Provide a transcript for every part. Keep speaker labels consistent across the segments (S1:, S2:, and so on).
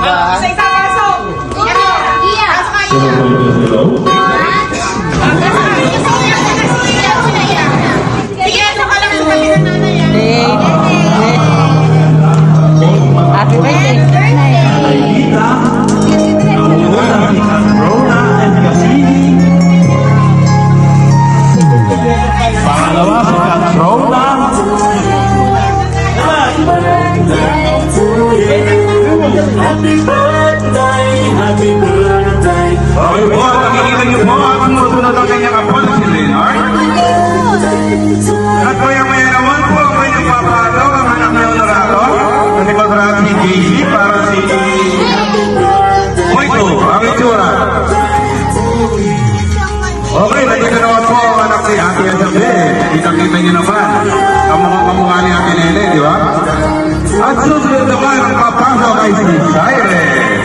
S1: ba?
S2: Isa-isa pasok.
S3: Iya.
S2: Sige, ano ka lang sa tabi ng nanay yan?
S1: Happy birthday.
S4: Pangalawa, si Rona.
S5: Happy birthday, happy birthday.
S4: Okay po, nakikita niyo po ang susunod ang kanyang apo na si Leonard. At po yung may naman po ang kanyang papalo, ang anak na Honorado. Kasi kontrata si JC para si Moito, ang itsura. Okay, nandito naman po ang anak si Ate Isabel. Kitang-kita niyo naman ang mga kamukha ni Ate Lele, di ba? At susunod naman ang papasok kay si Siren.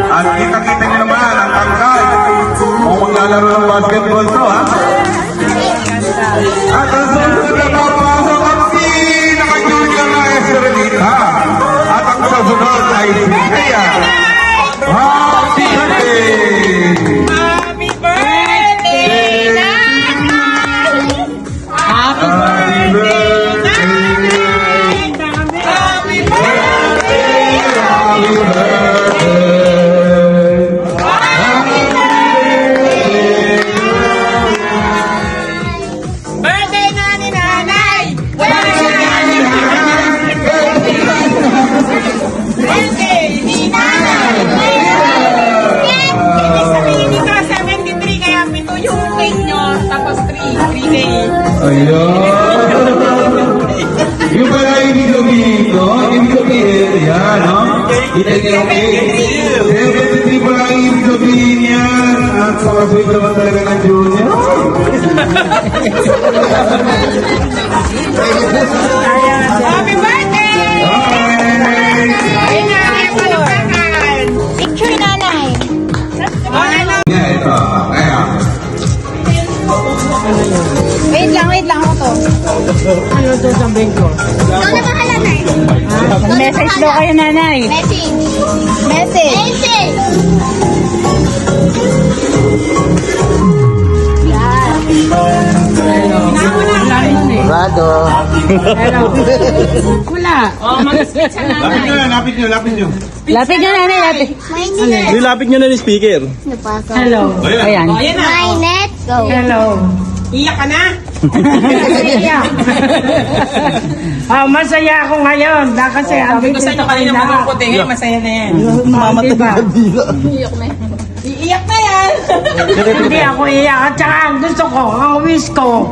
S4: At kita-kita niyo naman ang tangkay. Kung maglalaro ng basketball to, ha? At ang susunod na papasok ang pinaka-junior na Estrelita. At ang susunod ay si Kaya. Happy birthday!
S2: Happy birthday, nanay! Happy birthday, nanay! Happy birthday!
S4: Happy
S2: Birthday na ni nanay! Birthday ni nanay! Ibig sabihin nito, 73, kaya 7 yung cake nyo, tapos 3 days.
S4: Ayun. Yung pala ibig sabihin ko, ibig sabihin, yan, no? Kita niyo yung cake. 73 pala ang ibig sabihin yan. At pakasweet naman talaga ng junior.
S2: Happy birthday! Ay, nanay, palakpakan!
S3: Picture nanay.
S4: Yeah, ito. Kaya.
S3: Wait lang ako to.
S1: Ano to sabihin ko?
S3: Ikaw na bahala, Nay.
S1: Message daw kayo, nanay.
S3: Message. Message.
S1: Rado. Hello. Wala.
S4: Lapit nyo.
S1: Lapit nyo, nanay. Lapit.
S5: Nilapit nyo na ni speaker.
S1: Hello. Ayan.
S2: Ayan na.
S3: My net, go.
S1: Hello.
S2: Iyak ka na?
S1: Masaya ako ngayon. Kasi
S2: Sabi ko sa inyo kanina malungkot eh. Ngayon masaya na yan.
S1: diba?
S2: Iiyak na yan.
S1: Hindi ako iyak. At saka gusto ko, ang wish ko,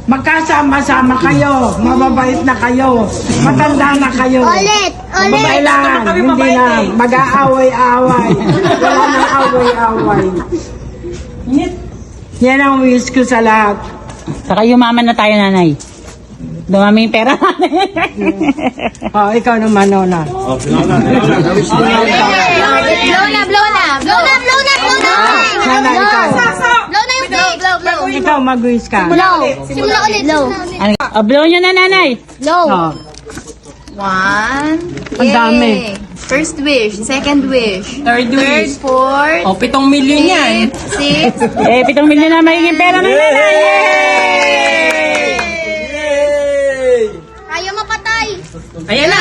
S1: magkasama-sama kayo. Mababait na kayo. Matanda na kayo.
S3: Ulit.
S1: Kailangan,
S2: Kami
S1: hindi
S2: mabait
S1: na
S2: eh.
S1: mag-aaway-aaway. Wala nang away-away. Yan ang wish ko sa lahat.
S6: Saka yumaman na tayo, nanay. Dumami yung pera.
S1: Ikaw naman, Nona.
S3: Blow na.
S1: Nana, ikaw.
S3: Blow na yung blow.
S1: Ikaw mag-wish ka.
S3: Blow. Simula ulit. Blow.
S6: Blow nyo na, nanay.
S3: Blow.
S1: Oh.
S3: 1.
S1: Ang dami.
S3: First wish. Second wish.
S2: Third wish.
S3: Fourth.
S2: O, 7 million yan.
S3: 6.
S6: 7 million na magiging pera ng nanay.
S3: Ayaw mapatay.
S2: Ayan na.